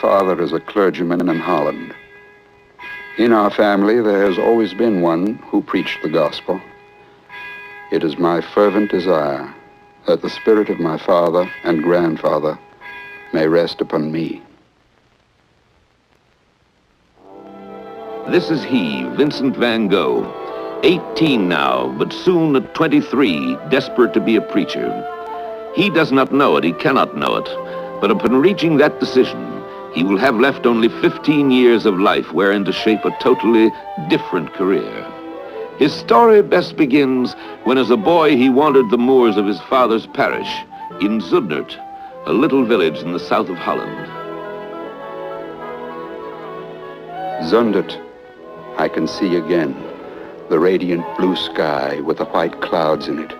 father is a clergyman in Holland. In our family, there has always been one who preached the gospel. It is my fervent desire that the spirit of my father and grandfather may rest upon me. This is he, Vincent van Gogh, 18 now, but soon at 23, desperate to be a preacher. He does not know it, he cannot know it, but upon reaching that decision, he will have left only 15 years of life wherein to shape a totally different career. His story best begins when as a boy he wandered the moors of his father's parish in Zundert, a little village in the south of Holland. Zundert, I can see again the radiant blue sky with the white clouds in it.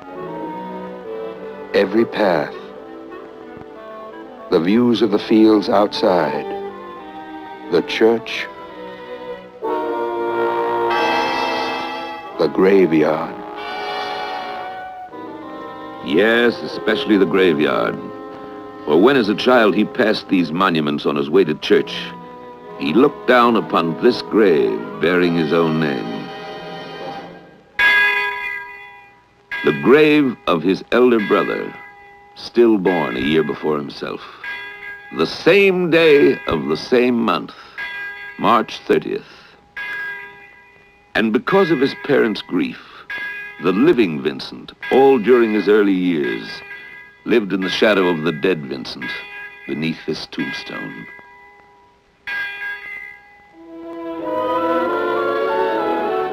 Every path, the views of the fields outside, the church, the graveyard. Yes, especially the graveyard. For when as a child he passed these monuments on his way to church, he looked down upon this grave bearing his own name. The grave of his elder brother, stillborn a year before himself. The same day of the same month, March 30th. And because of his parents' grief, the living Vincent, all during his early years, lived in the shadow of the dead Vincent beneath this tombstone.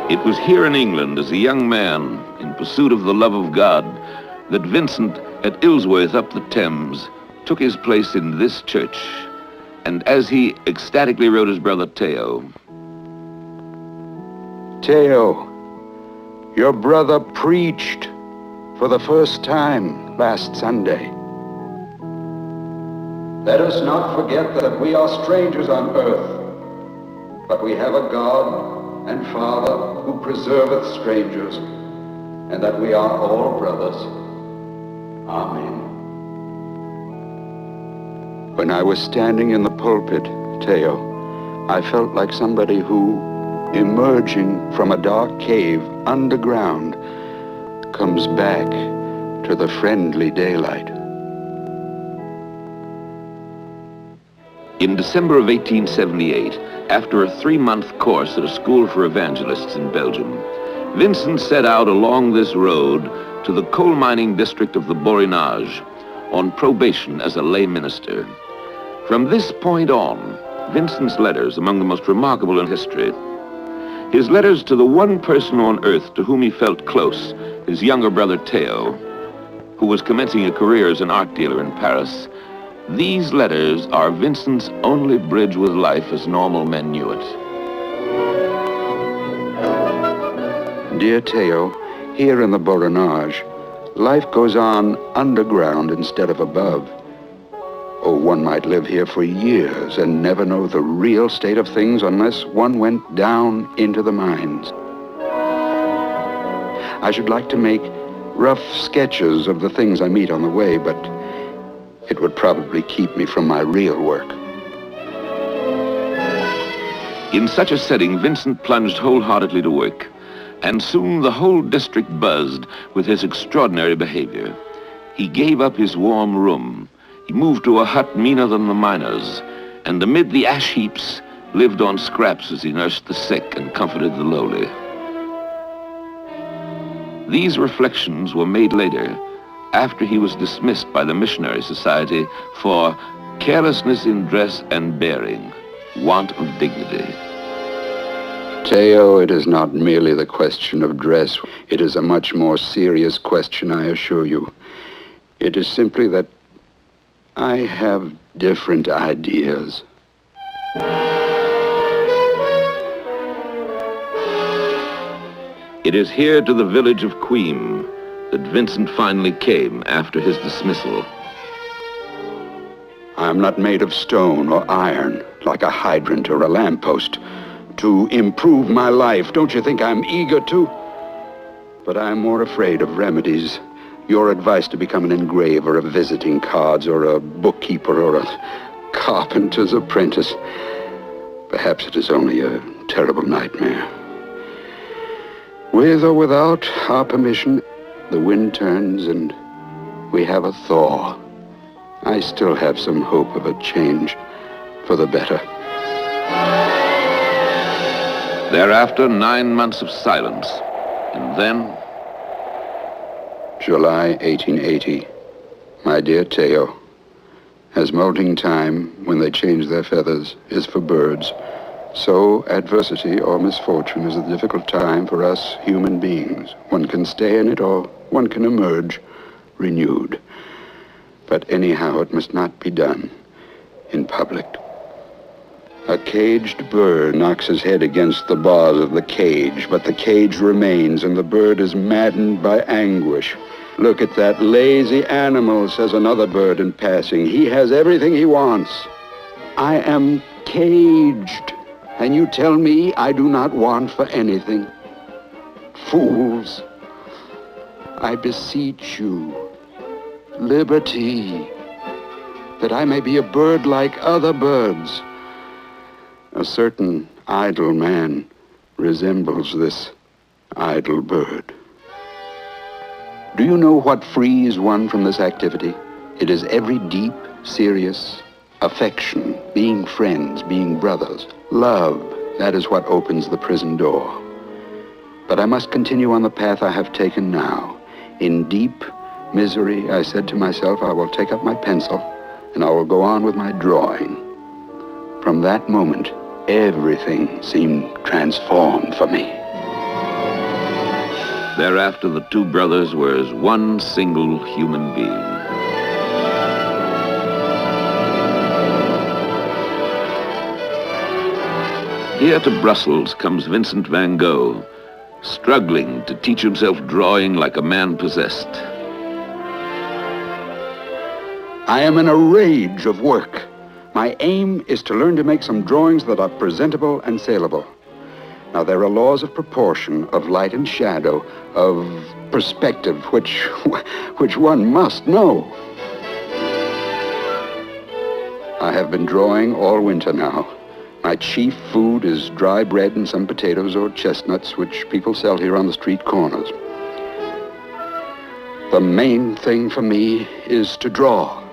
It was here in England, as a young man in pursuit of the love of God, that Vincent, at Ilsworth up the Thames, took his place in this church. And as he ecstatically wrote his brother Theo, Theo, your brother preached for the first time last Sunday. Let us not forget that we are strangers on earth, but we have a God and Father who preserveth strangers, and that we are all brothers. Amen. When I was standing in the pulpit, Theo, I felt like somebody who, emerging from a dark cave underground, comes back to the friendly daylight. In December of 1878, after a 3-month course at a school for evangelists in Belgium, Vincent set out along this road to the coal mining district of the Borinage on probation as a lay minister. From this point on, Vincent's letters among the most remarkable in history. His letters to the one person on earth to whom he felt close, his younger brother Theo, who was commencing a career as an art dealer in Paris. These letters are Vincent's only bridge with life as normal men knew it. Dear Theo, here in the Borinage, life goes on underground instead of above. Oh, one might live here for years and never know the real state of things unless one went down into the mines. I should like to make rough sketches of the things I meet on the way, but it would probably keep me from my real work. In such a setting, Vincent plunged wholeheartedly to work, and soon the whole district buzzed with his extraordinary behavior. He gave up his warm room. He moved to a hut meaner than the miners, and amid the ash heaps lived on scraps as he nursed the sick and comforted the lowly. These reflections were made later, after he was dismissed by the Missionary Society for carelessness in dress and bearing, want of dignity. Theo, it is not merely the question of dress. It is a much more serious question, I assure you. It is simply that I have different ideas. It is here to the village of Queen that Vincent finally came after his dismissal. I am not made of stone or iron, like a hydrant or a lamppost, to improve my life. Don't you think I'm eager to? But I'm more afraid of remedies. Your advice to become an engraver of visiting cards or a bookkeeper or carpenter's apprentice. Perhaps it is only a terrible nightmare. With or without our permission, the wind turns and we have a thaw. I still have some hope of a change for the better. Thereafter, 9 months of silence. And then... July 1880. My dear Theo, as molting time, when they change their feathers, is for birds, so adversity or misfortune is a difficult time for us human beings. One can stay in it or one can emerge renewed. But anyhow, it must not be done in public. A caged bird knocks his head against the bars of the cage, but the cage remains, and the bird is maddened by anguish. Look at that lazy animal, says another bird in passing. He has everything he wants. I am caged, and you tell me I do not want for anything. Fools, I beseech you, liberty, that I may be a bird like other birds. A certain idle man resembles this idle bird. Do you know what frees one from this activity? It is every deep, serious affection, being friends, being brothers. Love, that is what opens the prison door. But I must continue on the path I have taken now. In deep misery, I said to myself, I will take up my pencil and I will go on with my drawing. From that moment, everything seemed transformed for me. Thereafter, the two brothers were as one single human being. Here to Brussels comes Vincent van Gogh, struggling to teach himself drawing like a man possessed. I am in a rage of work. My aim is to learn to make some drawings that are presentable and saleable. Now, there are laws of proportion, of light and shadow, of perspective, which one must know. I have been drawing all winter now. My chief food is dry bread and some potatoes or chestnuts, which people sell here on the street corners. The main thing for me is to draw.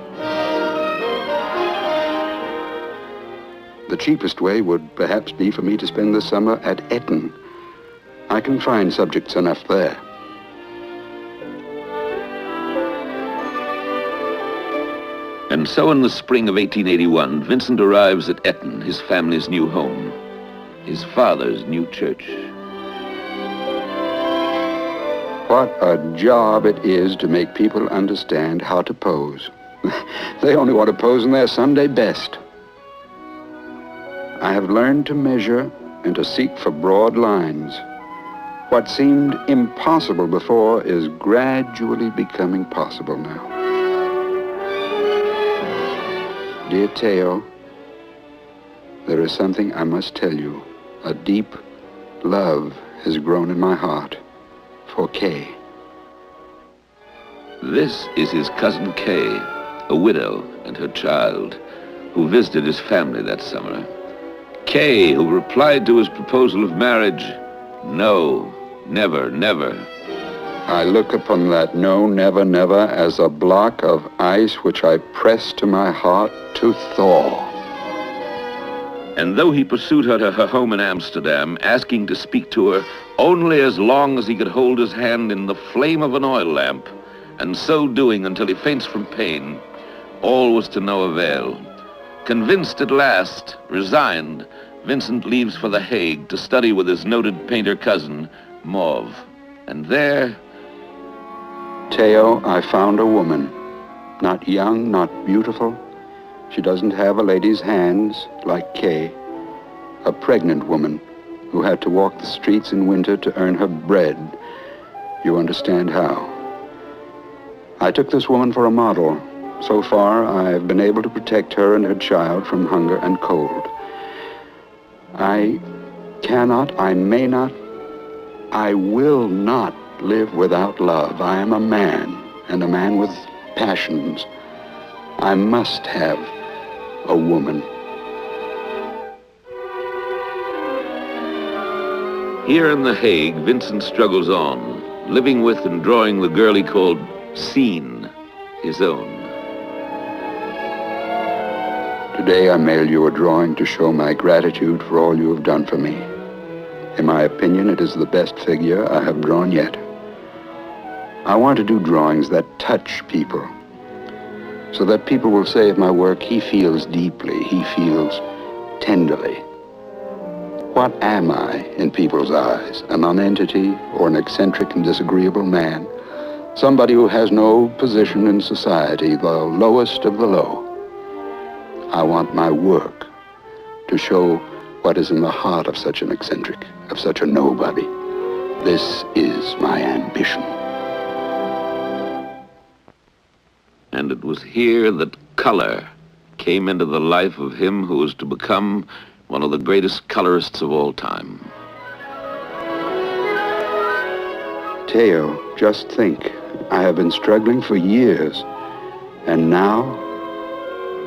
The cheapest way would perhaps be for me to spend the summer at Eton. I can find subjects enough there. And so in the spring of 1881, Vincent arrives at Eton, his family's new home, his father's new church. What a job it is to make people understand how to pose. They only want to pose in their Sunday best. I have learned to measure and to seek for broad lines. What seemed impossible before is gradually becoming possible now. Dear Theo, there is something I must tell you. A deep love has grown in my heart for Kay. This is his cousin Kay, a widow and her child, who visited his family that summer. Kay, who replied to his proposal of marriage, no, never, never. I look upon that no, never, never as a block of ice which I press to my heart to thaw. And though he pursued her to her home in Amsterdam, asking to speak to her only as long as he could hold his hand in the flame of an oil lamp, and so doing until he faints from pain, all was to no avail. Convinced at last, resigned, Vincent leaves for The Hague to study with his noted painter cousin, Mauve. And there... Theo, I found a woman. Not young, not beautiful. She doesn't have a lady's hands like Kay. A pregnant woman who had to walk the streets in winter to earn her bread. You understand how. I took this woman for a model. So far, I've been able to protect her and her child from hunger and cold. I cannot, I may not, I will not live without love. I am a man, and a man with passions. I must have a woman. Here in The Hague, Vincent struggles on, living with and drawing the girl he called Scene, his own. Today I mail you a drawing to show my gratitude for all you have done for me. In my opinion, it is the best figure I have drawn yet. I want to do drawings that touch people, so that people will say of my work, he feels deeply, he feels tenderly. What am I in people's eyes? A nonentity or an eccentric and disagreeable man? Somebody who has no position in society, the lowest of the low. I want my work to show what is in the heart of such an eccentric, of such a nobody. This is my ambition. And it was here that color came into the life of him who was to become one of the greatest colorists of all time. Theo, just think, I have been struggling for years, and now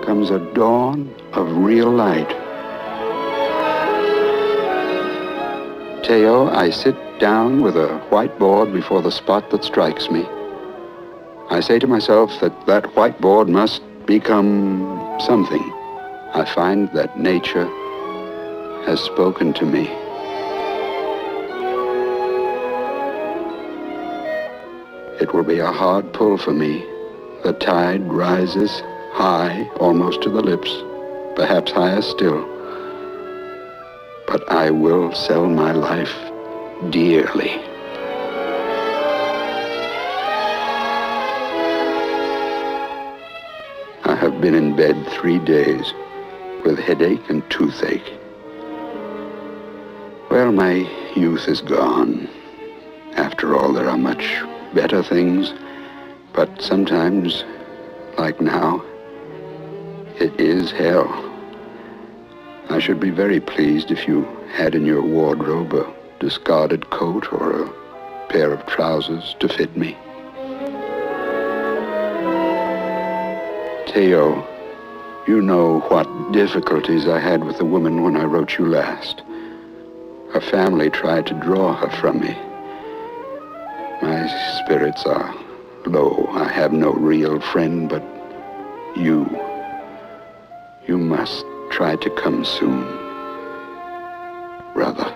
comes a dawn of real light. Theo, I sit down with a whiteboard before the spot that strikes me. I say to myself that that whiteboard must become something. I find that nature has spoken to me. It will be a hard pull for me. The tide rises high, almost to the lips, perhaps higher still. But I will sell my life dearly. I have been in bed 3 days with headache and toothache. Well, my youth is gone. After all, there are much better things, but sometimes, like now, it is hell. I should be very pleased if you had in your wardrobe a discarded coat or a pair of trousers to fit me. Theo, you know what difficulties I had with the woman when I wrote you last. Her family tried to draw her from me. My spirits are low. I have no real friend but you. You must try to come soon, brother.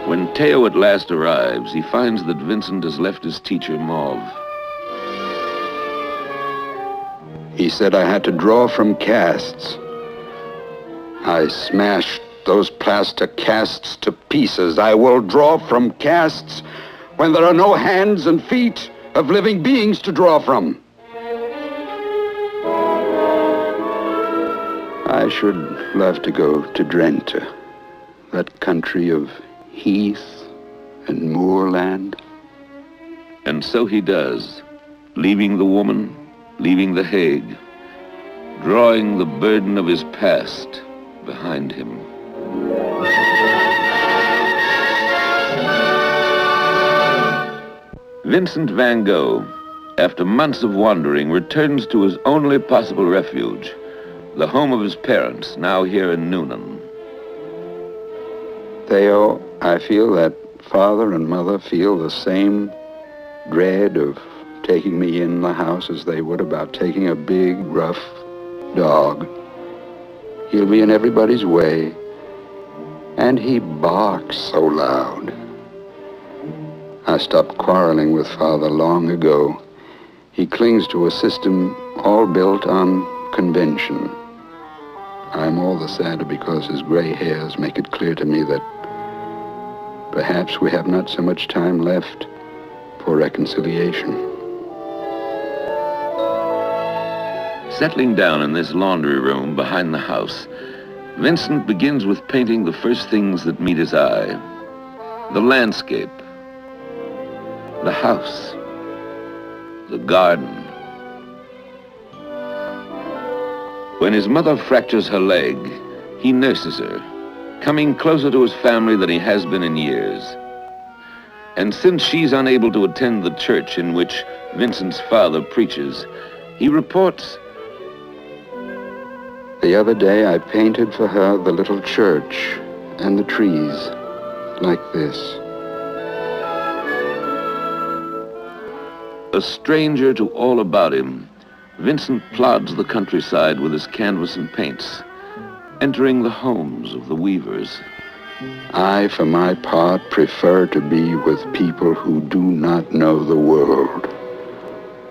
When Theo at last arrives, he finds that Vincent has left his teacher, Mauve. He said I had to draw from casts. I smashed those plaster casts to pieces. I will draw from casts when there are no hands and feet of living beings to draw from. I should love to go to Drenthe, that country of heath and moorland. And so he does, leaving the woman, leaving The Hague, drawing the burden of his past behind him. Vincent van Gogh, after months of wandering, returns to his only possible refuge, the home of his parents, now here in Noonan. Theo, I feel that father and mother feel the same dread of taking me in the house as they would about taking a big, rough dog. He'll be in everybody's way, and he barks so loud. I stopped quarreling with father long ago. He clings to a system all built on convention. I'm all the sadder because his gray hairs make it clear to me that perhaps we have not so much time left for reconciliation. Settling down in this laundry room behind the house, Vincent begins with painting the first things that meet his eye. The landscape, the house, the garden. When his mother fractures her leg, he nurses her, coming closer to his family than he has been in years. And since she's unable to attend the church in which Vincent's father preaches. He reports, The other day I painted for her the little church and the trees like this. a stranger to all about him, Vincent plods the countryside with his canvas and paints, entering the homes of the weavers. I, for my part, prefer to be with people who do not know the world.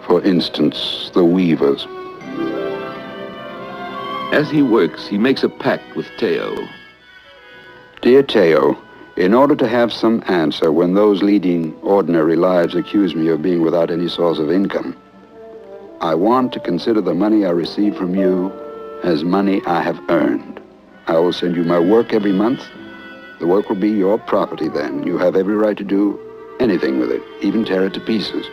For instance, the weavers. As he works, he makes a pact with Teo. Dear Teo, in order to have some answer when those leading ordinary lives accuse me of being without any source of income, I want to consider the money I receive from you as money I have earned. I will send you my work every month. The work will be your property then. You have every right to do anything with it, even tear it to pieces.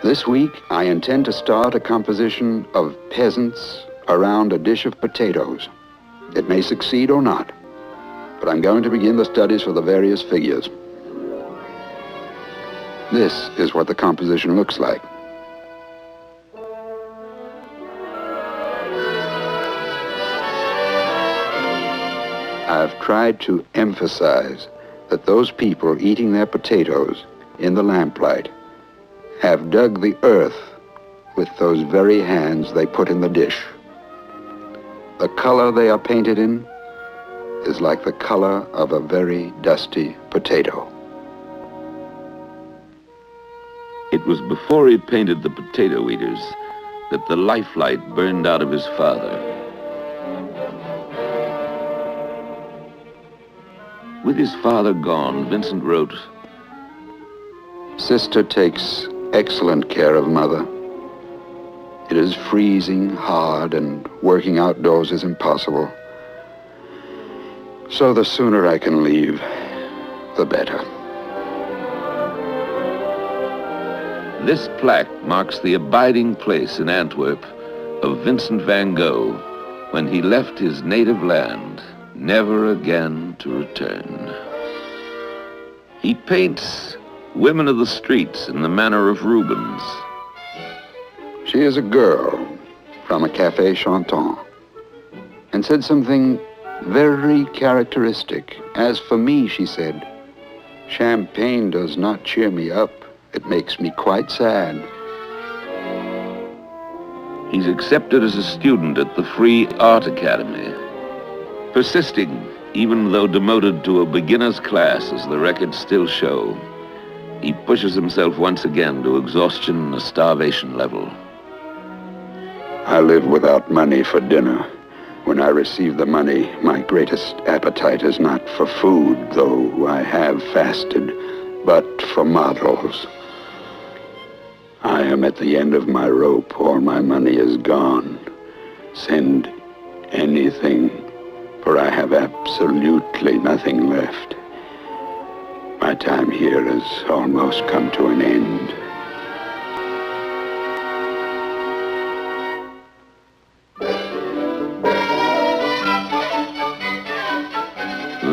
This week, I intend to start a composition of peasants around a dish of potatoes. It may succeed or not, but I'm going to begin the studies for the various figures. This is what the composition looks like. I've tried to emphasize that those people eating their potatoes in the lamplight have dug the earth with those very hands they put in the dish. The color they are painted in is like the color of a very dusty potato. It was before he painted the potato eaters that the lifelight burned out of his father. With his father gone, Vincent wrote, Sister takes excellent care of Mother. It is freezing hard and working outdoors is impossible. So the sooner I can leave, the better. This plaque marks the abiding place in Antwerp of Vincent van Gogh when he left his native land, never again to return. He paints women of the streets in the manner of Rubens. She is a girl from a café chantant and said something very characteristic. As for me, she said, champagne does not cheer me up. It makes me quite sad. He's accepted as a student at the Free Art Academy, persisting even though demoted to a beginner's class, as the records still show. He pushes himself once again to exhaustion and a starvation level. I live without money for dinner. When I receive the money, my greatest appetite is not for food, though I have fasted, but for models. I am at the end of my rope. All my money is gone. Send anything, for I have absolutely nothing left. My time here has almost come to an end.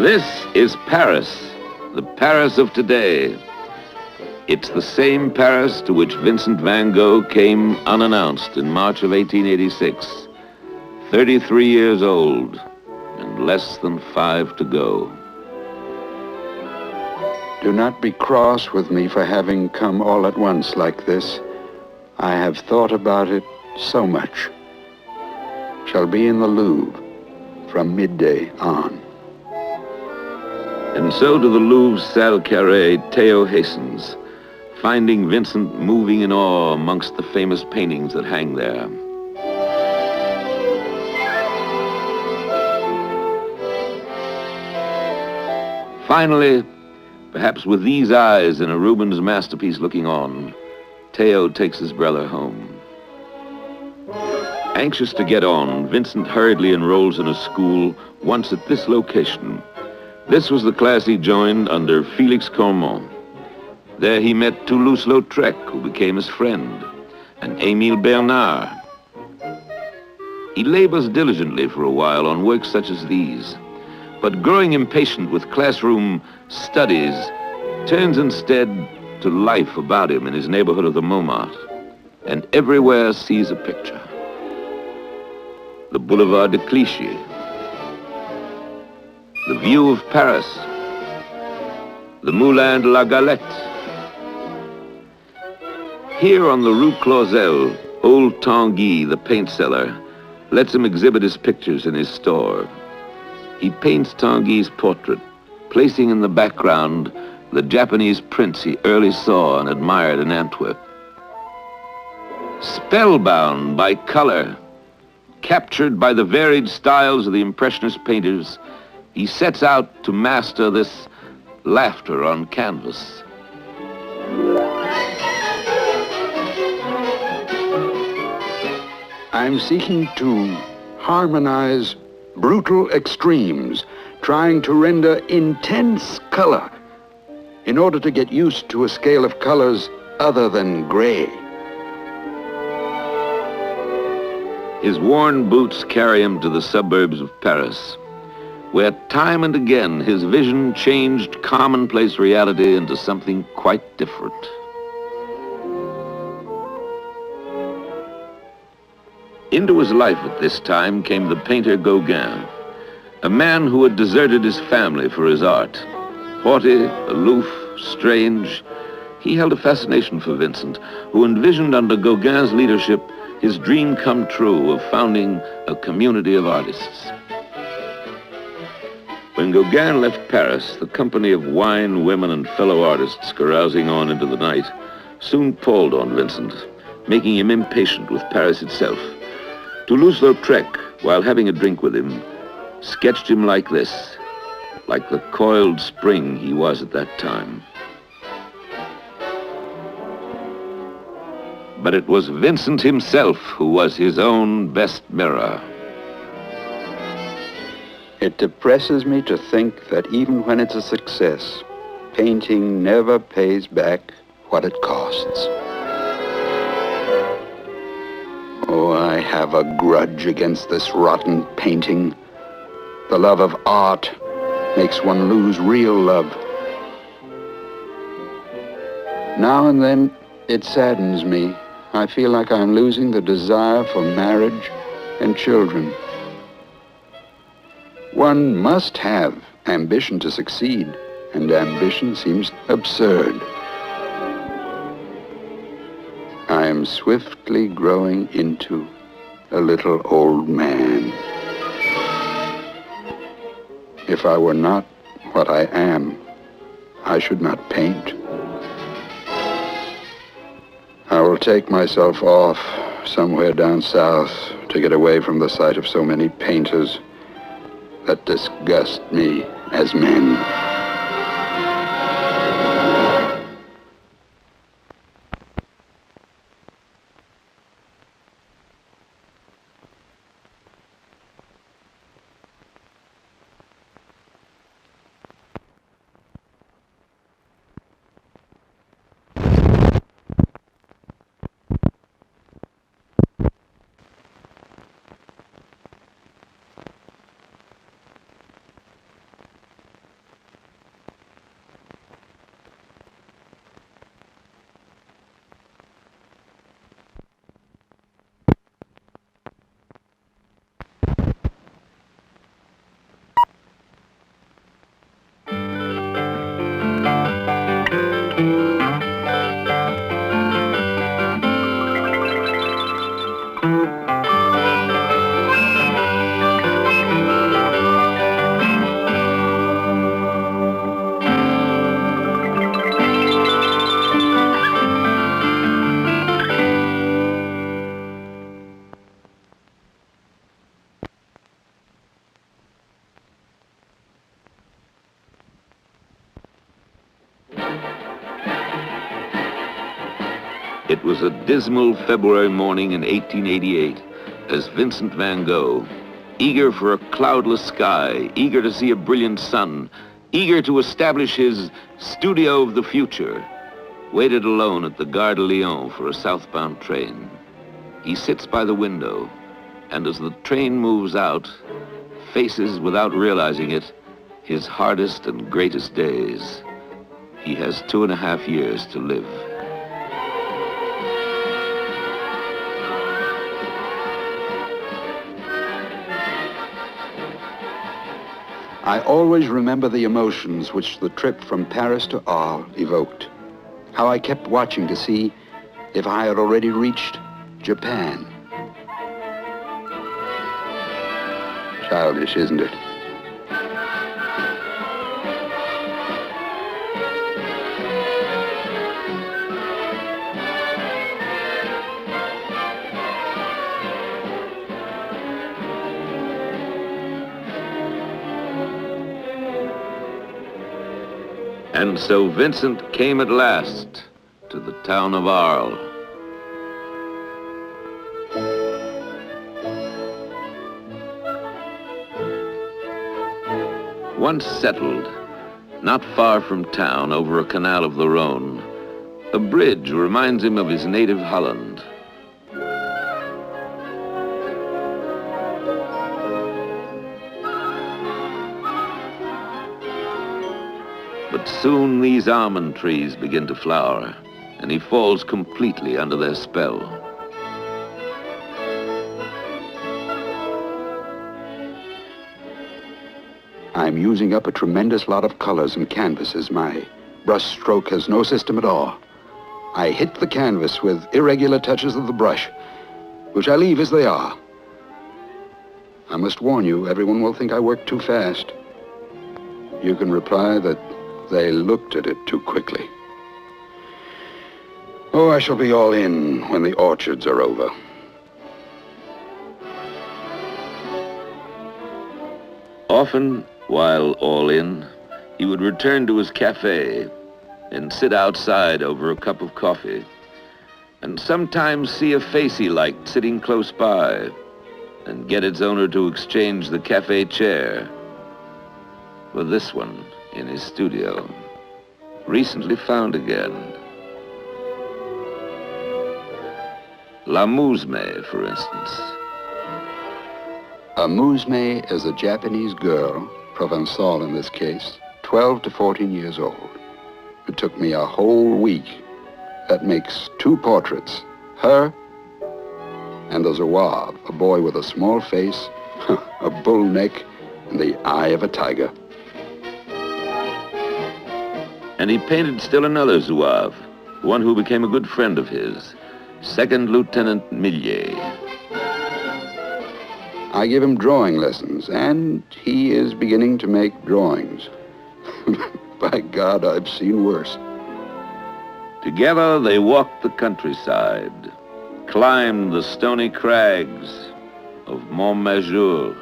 This is Paris, the Paris of today. It's the same Paris to which Vincent van Gogh came unannounced in March of 1886, 33 years old and less than 5 to go. Do not be cross with me for having come all at once like this. I have thought about it so much. Shall be in the Louvre from midday on. And so to the Louvre's Salle Carré, Teo hastens, finding Vincent moving in awe amongst the famous paintings that hang there. Finally, perhaps with these eyes in a Rubens masterpiece looking on, Teo takes his brother home. Anxious to get on, Vincent hurriedly enrolls in a school once at this location. This was the class he joined under Félix Cormon. There he met Toulouse-Lautrec, who became his friend, and Émile Bernard. He labors diligently for a while on works such as these, but growing impatient with classroom studies, turns instead to life about him in his neighborhood of the Montmartre, and everywhere sees a picture. The Boulevard de Clichy, the view of Paris, the Moulin de la Galette. Here on the Rue Clausel, old Tanguy, the paint seller, lets him exhibit his pictures in his store. He paints Tanguy's portrait, placing in the background the Japanese prints he early saw and admired in Antwerp. Spellbound by color, captured by the varied styles of the Impressionist painters, he sets out to master this laughter on canvas. I'm seeking to harmonize brutal extremes, trying to render intense color in order to get used to a scale of colors other than gray. His worn boots carry him to the suburbs of Paris, where time and again his vision changed commonplace reality into something quite different. Into his life at this time came the painter Gogh, a man who had deserted his family for his art. Haughty, aloof, strange, he held a fascination for Vincent, who envisioned under Gauguin's leadership his dream come true of founding a community of artists. When Gauguin left Paris, the company of wine, women, and fellow artists carousing on into the night soon palled on Vincent, making him impatient with Paris itself. Toulouse-Lautrec, while having a drink with him, sketched him like this, like the coiled spring he was at that time. But it was Vincent himself who was his own best mirror. It depresses me to think that even when it's a success, painting never pays back what it costs. Oh, I have a grudge against this rotten painting. The love of art makes one lose real love. Now and then, it saddens me. I feel like I'm losing the desire for marriage and children. One must have ambition to succeed, and ambition seems absurd. I am swiftly growing into a little old man. If I were not what I am, I should not paint. I will take myself off somewhere down south to get away from the sight of so many painters that disgust me as men. It was a dismal February morning in 1888 as Vincent van Gogh, eager for a cloudless sky, eager to see a brilliant sun, eager to establish his studio of the future, waited alone at the Gare de Lyon for a southbound train. He sits by the window, and as the train moves out, faces, without realizing it, his hardest and greatest days. He has 2.5 years to live. I always remember the emotions which the trip from Paris to Arles evoked. How I kept watching to see if I had already reached Japan. Childish, isn't it? And so Vincent came at last to the town of Arles. Once settled, not far from town over a canal of the Rhone, a bridge reminds him of his native Holland. But soon these almond trees begin to flower, and he falls completely under their spell. I'm using up a tremendous lot of colors and canvases. My brush stroke has no system at all. I hit the canvas with irregular touches of the brush, which I leave as they are. I must warn you, everyone will think I work too fast. You can reply that they looked at it too quickly. Oh, I shall be all in when the orchards are over. Often, while all in, he would return to his cafe and sit outside over a cup of coffee, and sometimes see a face he liked sitting close by and get its owner to exchange the cafe chair for this one in his studio, recently found again. La Mousme, for instance. A mousme is a Japanese girl, Provençal in this case, 12 to 14 years old. It took me a whole week. That makes 2 portraits, her and the Zouave, a boy with a small face, a bull neck, and the eye of a tiger. And he painted still another Zouave, one who became a good friend of his, Second Lieutenant Millier. I give him drawing lessons, and he is beginning to make drawings. By God, I've seen worse. Together they walked the countryside, climbed the stony crags of Montmajour.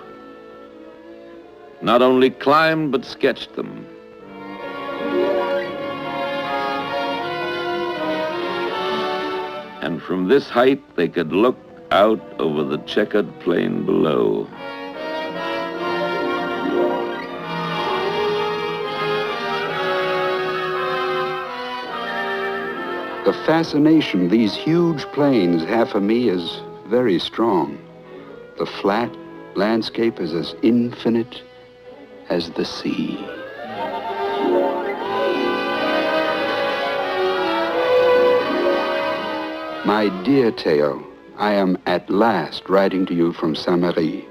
Not only climbed, but sketched them. And from this height, they could look out over the checkered plain below. The fascination these huge plains have for me is very strong. The flat landscape is as infinite as the sea. My dear Theo, I am at last writing to you from Saint-Marie.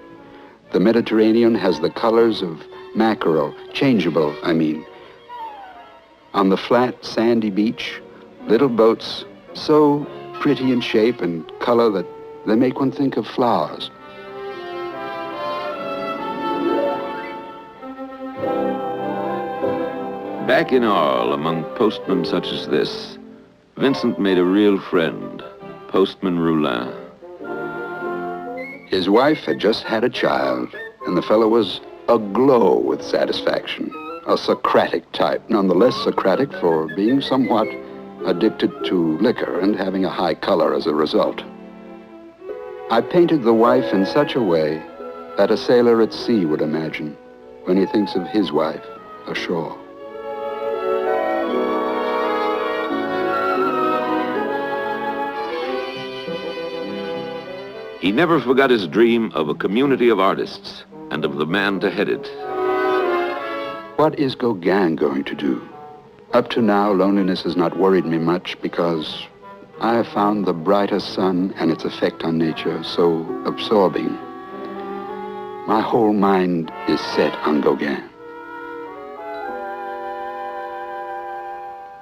The Mediterranean has the colors of mackerel, changeable, I mean. On the flat, sandy beach, little boats, so pretty in shape and color that they make one think of flowers. Back in Arles, among postmen such as this, Vincent made a real friend, Postman Roulin. His wife had just had a child, and the fellow was aglow with satisfaction. A Socratic type, nonetheless Socratic for being somewhat addicted to liquor and having a high color as a result. I painted the wife in such a way that a sailor at sea would imagine when he thinks of his wife ashore. He never forgot his dream of a community of artists and of the man to head it. What is Gauguin going to do? Up to now, loneliness has not worried me much because I have found the brighter sun and its effect on nature so absorbing. My whole mind is set on Gauguin.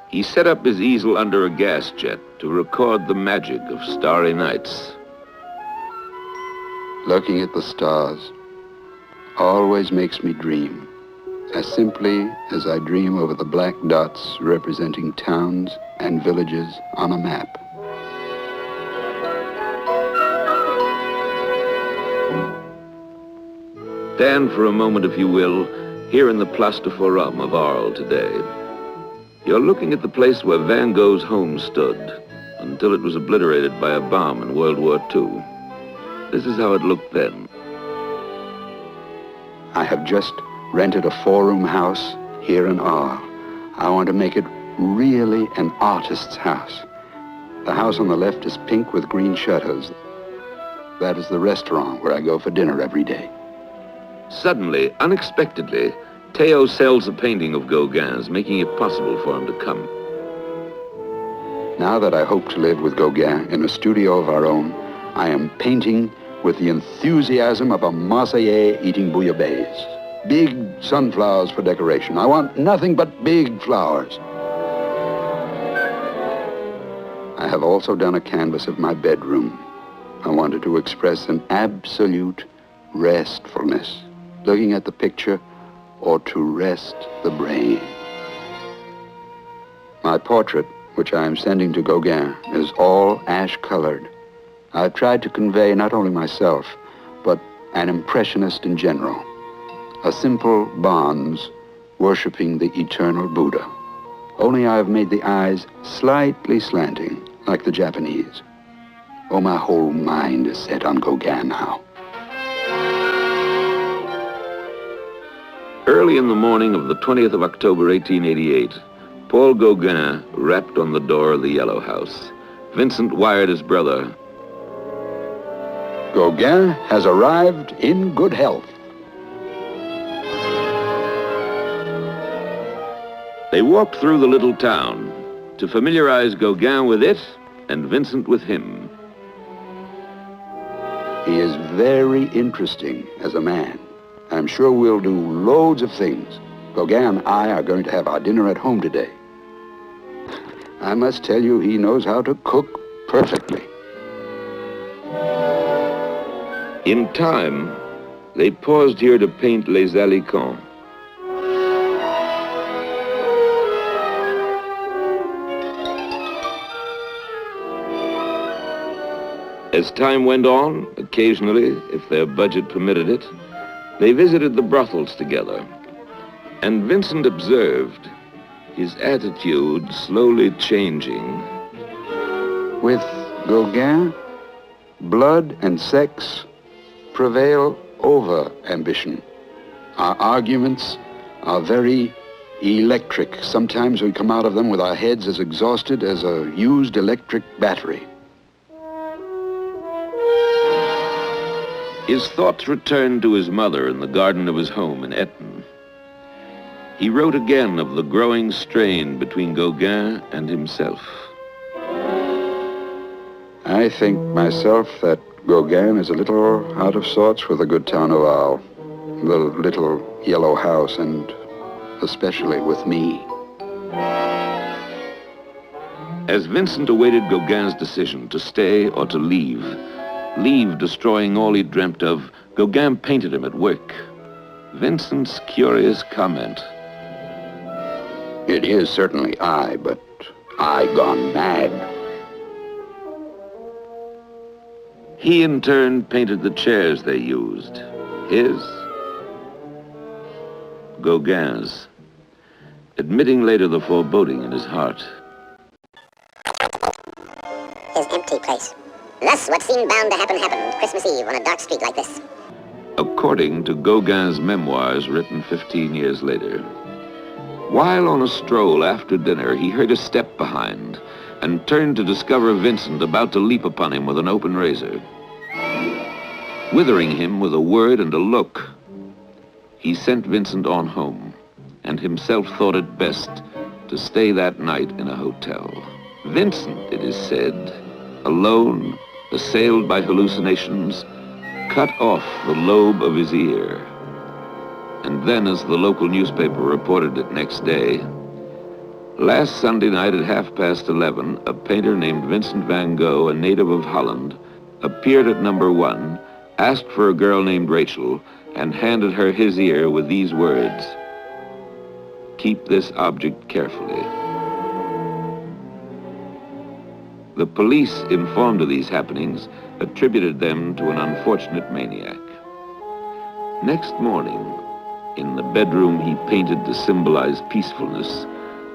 He set up his easel under a gas jet to record the magic of starry nights. Looking at the stars always makes me dream, as simply as I dream over the black dots representing towns and villages on a map. Stand for a moment, if you will, here in the Place de Forum of Arles today. You're looking at the place where Van Gogh's home stood until it was obliterated by a bomb in World War II. This is how it looked then. I have just rented a 4-room house here in Arles. I want to make it really an artist's house. The house on the left is pink with green shutters. That is the restaurant where I go for dinner every day. Suddenly, unexpectedly, Theo sells a painting of Gauguin's, making it possible for him to come. Now that I hope to live with Gauguin in a studio of our own, I am painting with the enthusiasm of a Marseillais eating bouillabaisse. Big sunflowers for decoration. I want nothing but big flowers. I have also done a canvas of my bedroom. I wanted to express an absolute restfulness, looking at the picture or to rest the brain. My portrait, which I am sending to Gauguin, is all ash-colored. I've tried to convey not only myself, but an impressionist in general. A simple bronze worshipping the eternal Buddha. Only I have made the eyes slightly slanting, like the Japanese. Oh, my whole mind is set on Gauguin now. Early in the morning of the 20th of October, 1888, Paul Gauguin rapped on the door of the Yellow House. Vincent wired his brother, Gauguin has arrived in good health. They walked through the little town to familiarize Gauguin with it and Vincent with him. He is very interesting as a man. I'm sure we'll do loads of things. Gauguin and I are going to have our dinner at home today. I must tell you, he knows how to cook perfectly. In time, they paused here to paint Les Alicants. As time went on, occasionally, if their budget permitted it, they visited the brothels together, and Vincent observed his attitude slowly changing. With Gauguin, blood and sex prevail over ambition. Our arguments are very electric. Sometimes we come out of them with our heads as exhausted as a used electric battery. His thoughts returned to his mother in the garden of his home in Eton. He wrote again of the growing strain between Gauguin and himself. I think myself that Gauguin is a little out of sorts with the good town of Arles, the little yellow house, and especially with me. As Vincent awaited Gauguin's decision to stay or to leave destroying all he dreamt of, Gauguin painted him at work. Vincent's curious comment. It is certainly I, but I gone mad. He in turn painted the chairs they used. His, Gauguin's, admitting later the foreboding in his heart. His empty place. Thus, what seemed bound to happen happened Christmas Eve on a dark street like this. According to Gauguin's memoirs written 15 years later. While on a stroll after dinner, he heard a step behind and turned to discover Vincent about to leap upon him with an open razor. Withering him with a word and a look, he sent Vincent on home and himself thought it best to stay that night in a hotel. Vincent, it is said, alone, assailed by hallucinations, cut off the lobe of his ear. And then, as the local newspaper reported it next day, last Sunday night at 11:30, a painter named Vincent van Gogh, a native of Holland, appeared at number 1, asked for a girl named Rachel, and handed her his ear with these words, "Keep this object carefully." The police, informed of these happenings, attributed them to an unfortunate maniac. Next morning, in the bedroom he painted to symbolize peacefulness,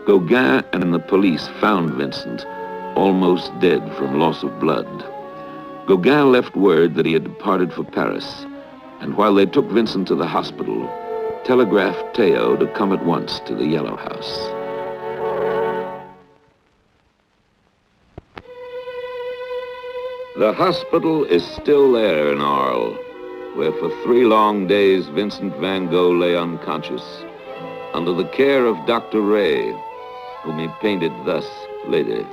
Gauguin and the police found Vincent, almost dead from loss of blood. Gauguin left word that he had departed for Paris, and while they took Vincent to the hospital, telegraphed Theo to come at once to the Yellow House. The hospital is still there in Arles, where for 3 long days Vincent van Gogh lay unconscious, under the care of Dr. Ray, whom he painted thus later.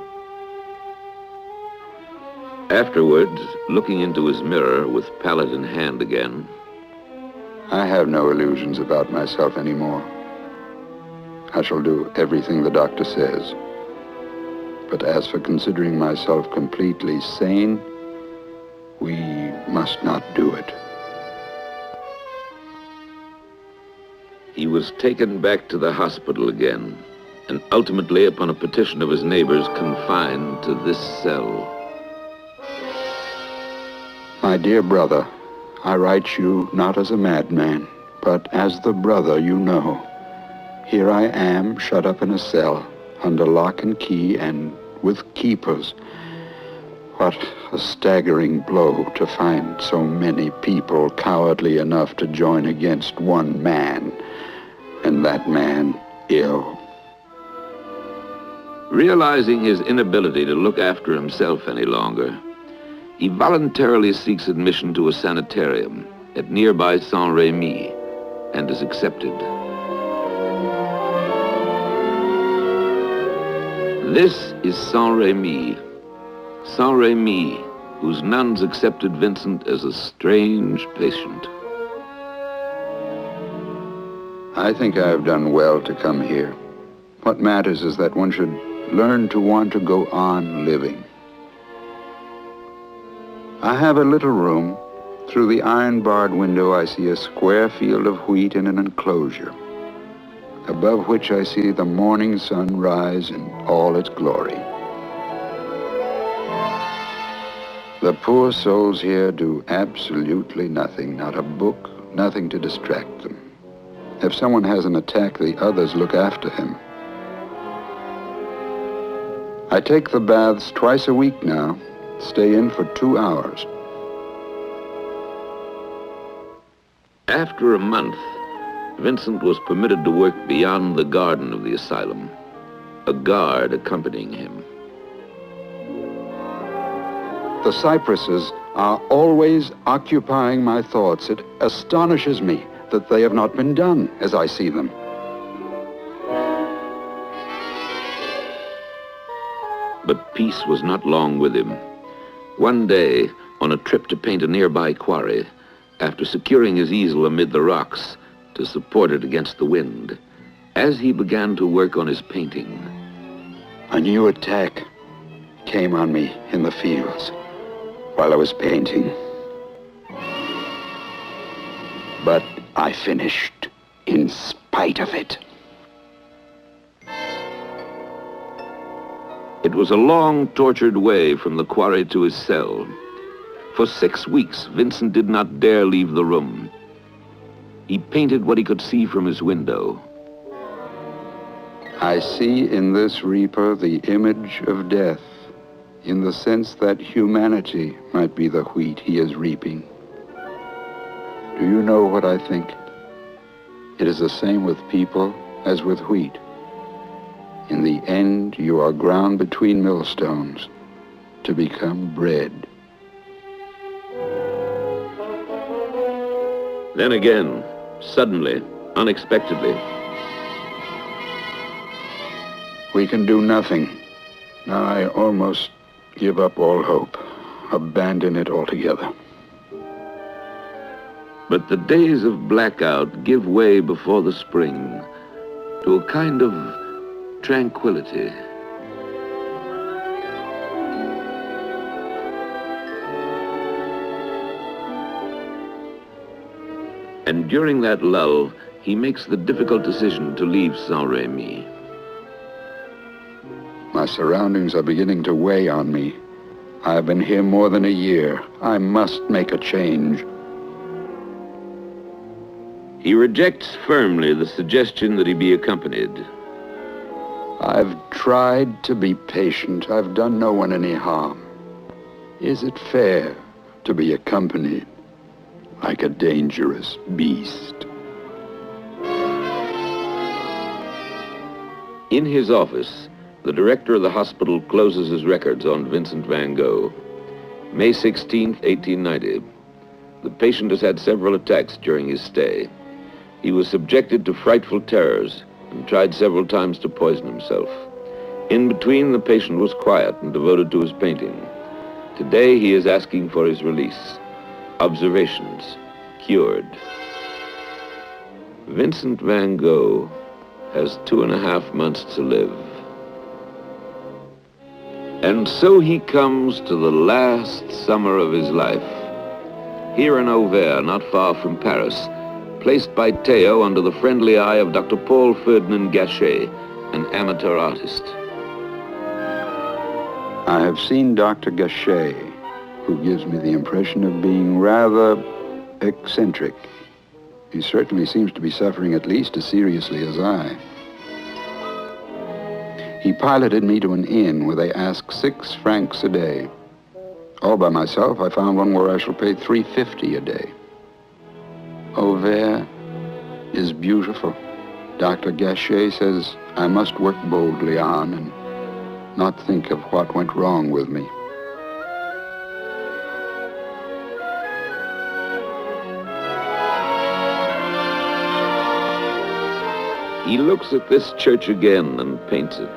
Afterwards, looking into his mirror with palette in hand again, I have no illusions about myself anymore. I shall do everything the doctor says. But as for considering myself completely sane, we must not do it. he was taken back to the hospital again, and ultimately, upon a petition of his neighbors, confined to this cell. My dear brother, I write you not as a madman, but as the brother you know. Here I am, shut up in a cell, under lock and key and with keepers. What a staggering blow to find so many people cowardly enough to join against one man, and that man ill. Realizing his inability to look after himself any longer, he voluntarily seeks admission to a sanitarium at nearby Saint-Rémy and is accepted. This is Saint-Rémy. Saint-Rémy, whose nuns accepted Vincent as a strange patient. I think I have done well to come here. What matters is that one should learn to want to go on living. I have a little room. Through the iron-barred window, I see a square field of wheat in an enclosure, above which I see the morning sun rise in all its glory. The poor souls here do absolutely nothing, not a book, nothing to distract them. If someone has an attack, the others look after him. I take the baths twice a week now, stay in for 2 hours. After a month, Vincent was permitted to work beyond the garden of the asylum, a guard accompanying him. The cypresses are always occupying my thoughts. It astonishes me that they have not been done as I see them. But peace was not long with him. One day, on a trip to paint a nearby quarry, after securing his easel amid the rocks to support it against the wind, as he began to work on his painting, A new attack came on me in the fields while I was painting. But I finished in spite of it. it was a long, tortured way from the quarry to his cell. For 6 weeks, Vincent did not dare leave the room. He painted what he could see from his window. I see in this reaper the image of death, in the sense that humanity might be the wheat he is reaping. Do you know what I think? It is the same with people as with wheat. In the end, you are ground between millstones to become bread. Then again, suddenly, unexpectedly, We can do nothing. Now I almost give up all hope, abandon it altogether. But the days of blackout give way before the spring to a kind of tranquility. And during that lull, he makes the difficult decision to leave Saint-Rémy. My surroundings are beginning to weigh on me. I've been here more than a year. I must make a change. He rejects firmly the suggestion that he be accompanied. I've tried to be patient. I've done no one any harm. Is it fair to be accompanied like a dangerous beast? In his office, the director of the hospital closes his records on Vincent van Gogh. May 16th, 1890. The patient has had several attacks during his stay. He was subjected to frightful terrors and tried several times to poison himself. In between, the patient was quiet and devoted to his painting. Today, he is asking for his release. Observations: cured. Vincent van Gogh has 2.5 months to live. And so he comes to the last summer of his life. Here in Auvers, not far from Paris, placed by Theo under the friendly eye of Dr. Paul Ferdinand Gachet, an amateur artist. I have seen Dr. Gachet, who gives me the impression of being rather eccentric. He certainly seems to be suffering at least as seriously as I. He piloted me to an inn where they ask 6 francs a day. All by myself, I found one where I shall pay 3.50 a day. Auvers is beautiful. Dr. Gachet says I must work boldly on and not think of what went wrong with me. He looks at this church again and paints it.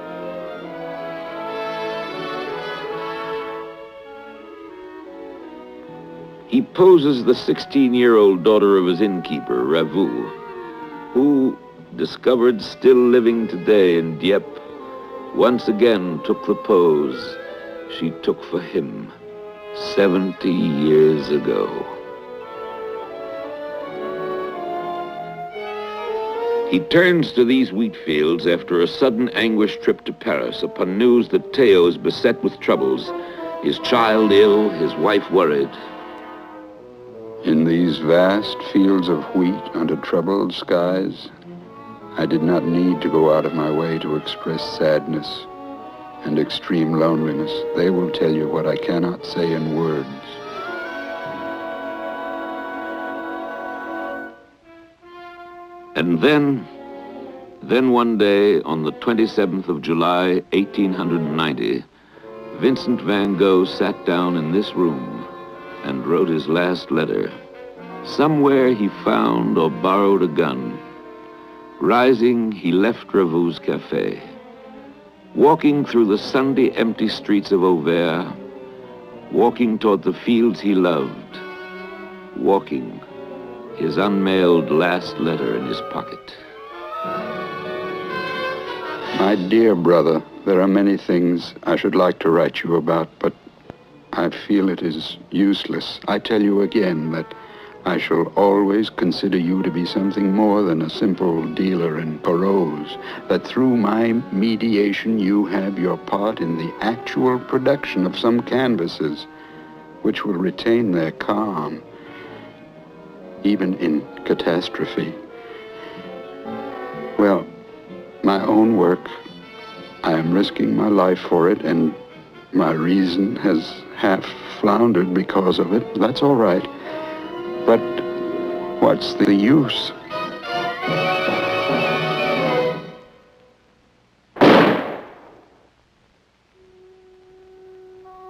He poses the 16-year-old daughter of his innkeeper, Ravou, who, discovered still living today in Dieppe, once again took the pose she took for him 70 years ago. He turns to these wheat fields after a sudden anguished trip to Paris upon news that Theo is beset with troubles, his child ill, his wife worried. In these vast fields of wheat under troubled skies, I did not need to go out of my way to express sadness and extreme loneliness. They will tell you what I cannot say in words. And then one day, on the 27th of July, 1890, Vincent van Gogh sat down in this room and wrote his last letter. Somewhere he found or borrowed a gun. Rising, he left Ravou's cafe. Walking through the Sunday empty streets of Auvers, walking toward the fields he loved, walking, his unmailed last letter in his pocket. My dear brother, there are many things I should like to write you about, but I feel it is useless. I tell you again that I shall always consider you to be something more than a simple dealer in paroles, that through my mediation you have your part in the actual production of some canvases which will retain their calm, even in catastrophe. Well, my own work, I am risking my life for it, and my reason has half floundered because of it. That's all right. But what's the use?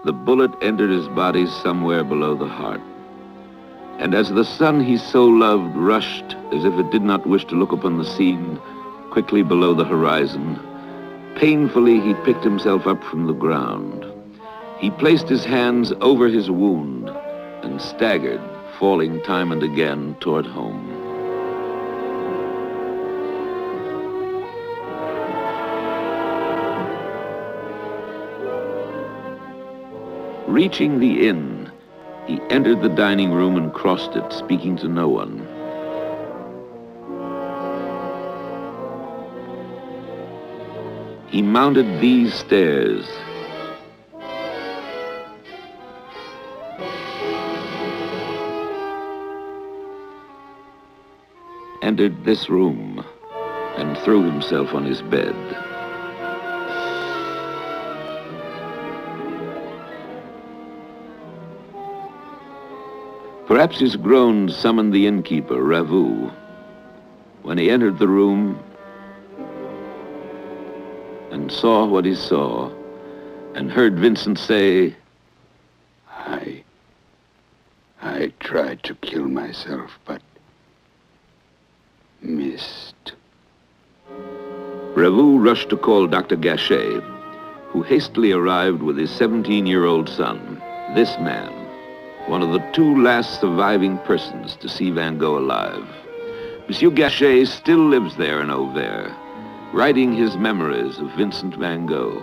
The bullet entered his body somewhere below the heart. And as the sun he so loved rushed, as if it did not wish to look upon the scene, quickly below the horizon, Painfully, he picked himself up from the ground. He placed his hands over his wound and staggered, falling time and again toward home. Reaching the inn, he entered the dining room and crossed it, speaking to no one. He mounted these stairs. Entered this room and threw himself on his bed. Perhaps his groans summoned the innkeeper, Ravu. When he entered the room and saw what he saw, and heard Vincent say, I tried to kill myself, but missed. Ravu rushed to call Dr. Gachet, who hastily arrived with his 17-year-old son. This man, one of the two last surviving persons to see Van Gogh alive. Monsieur Gachet still lives there in Auvers, writing his memories of Vincent Van Gogh.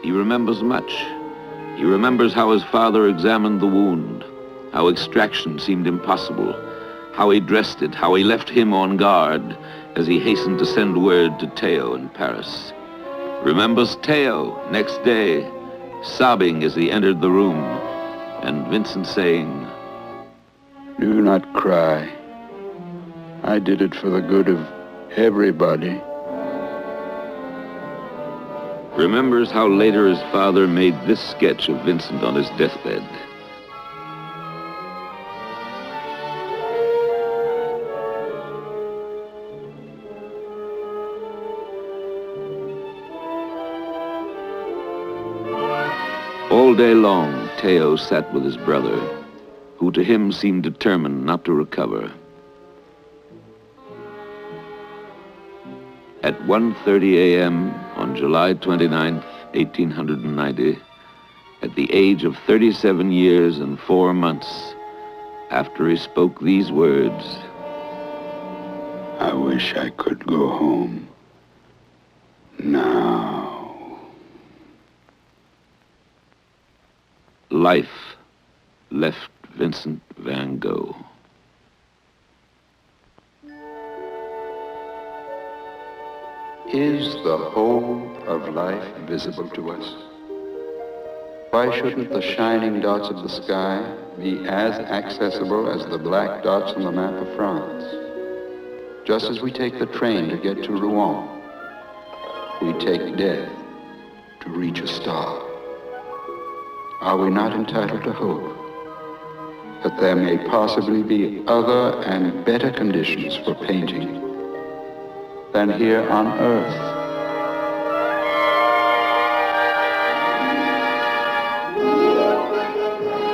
He remembers much. He remembers how his father examined the wound, how extraction seemed impossible, how he dressed it, how he left him on guard as he hastened to send word to Theo in Paris. Remembers Theo next day, sobbing as he entered the room, and Vincent saying, "Do not cry. I did it for the good of everybody." Remembers how later his father made this sketch of Vincent on his deathbed. All day long, Theo sat with his brother, who to him seemed determined not to recover. At 1:30 a.m. on July 29, 1890, at the age of 37 years and 4 months, after he spoke these words, I wish I could go home now. Life left Vincent Van Gogh. Is the whole of life visible to us? Why shouldn't the shining dots of the sky be as accessible as the black dots on the map of France? Just as we take the train to get to Rouen, we take death to reach a star. Are we not entitled to hope that there may possibly be other and better conditions for painting than here on Earth?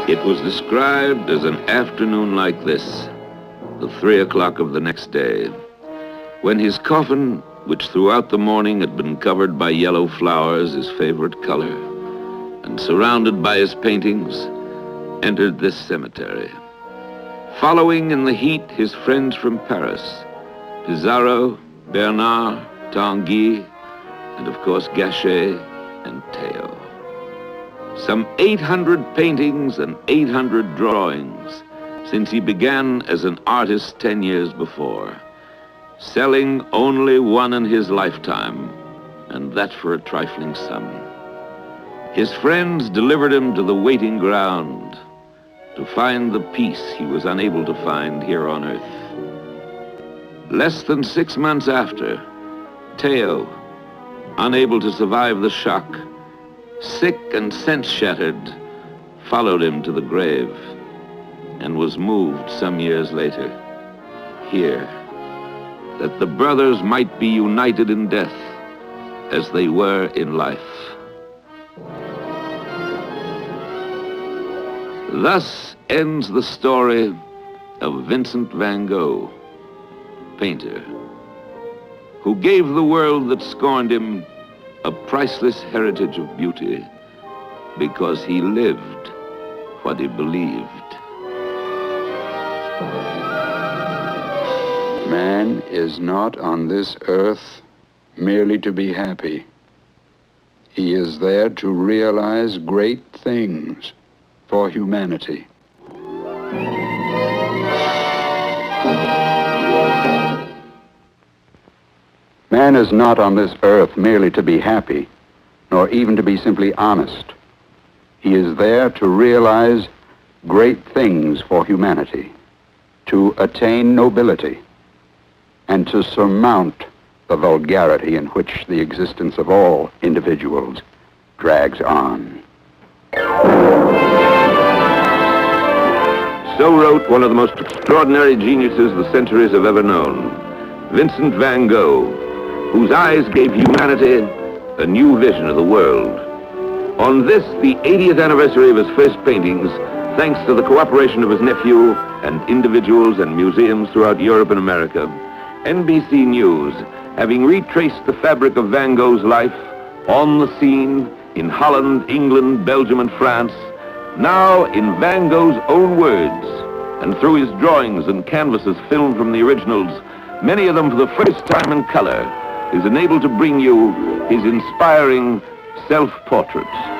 It was described as an afternoon like this, the 3 o'clock of the next day, when his coffin, which throughout the morning had been covered by yellow flowers, his favorite color, and surrounded by his paintings, entered this cemetery. Following in the heat his friends from Paris, Pizarro, Bernard, Tanguy, and of course Gachet and Theo. Some 800 paintings and 800 drawings since he began as an artist 10 years before, selling only one in his lifetime, and that for a trifling sum. His friends delivered him to the waiting ground to find the peace he was unable to find here on Earth. Less than 6 months after, Theo, unable to survive the shock, sick and sense-shattered, followed him to the grave and was moved some years later, here, that the brothers might be united in death as they were in life. Thus ends the story of Vincent Van Gogh, painter, who gave the world that scorned him a priceless heritage of beauty, because he lived what he believed. Man is not on this earth merely to be happy. He is there to realize great things for humanity. Man is not on this earth merely to be happy, nor even to be simply honest. He is there to realize great things for humanity, to attain nobility, and to surmount the vulgarity in which the existence of all individuals drags on. So wrote one of the most extraordinary geniuses the centuries have ever known, Vincent van Gogh, whose eyes gave humanity a new vision of the world. On this, the 80th anniversary of his first paintings, thanks to the cooperation of his nephew and individuals and museums throughout Europe and America, NBC News, having retraced the fabric of Van Gogh's life on the scene in Holland, England, Belgium, and France, now in Van Gogh's own words, and through his drawings and canvases filmed from the originals, many of them for the first time in color, is enabled to bring you his inspiring self-portraits.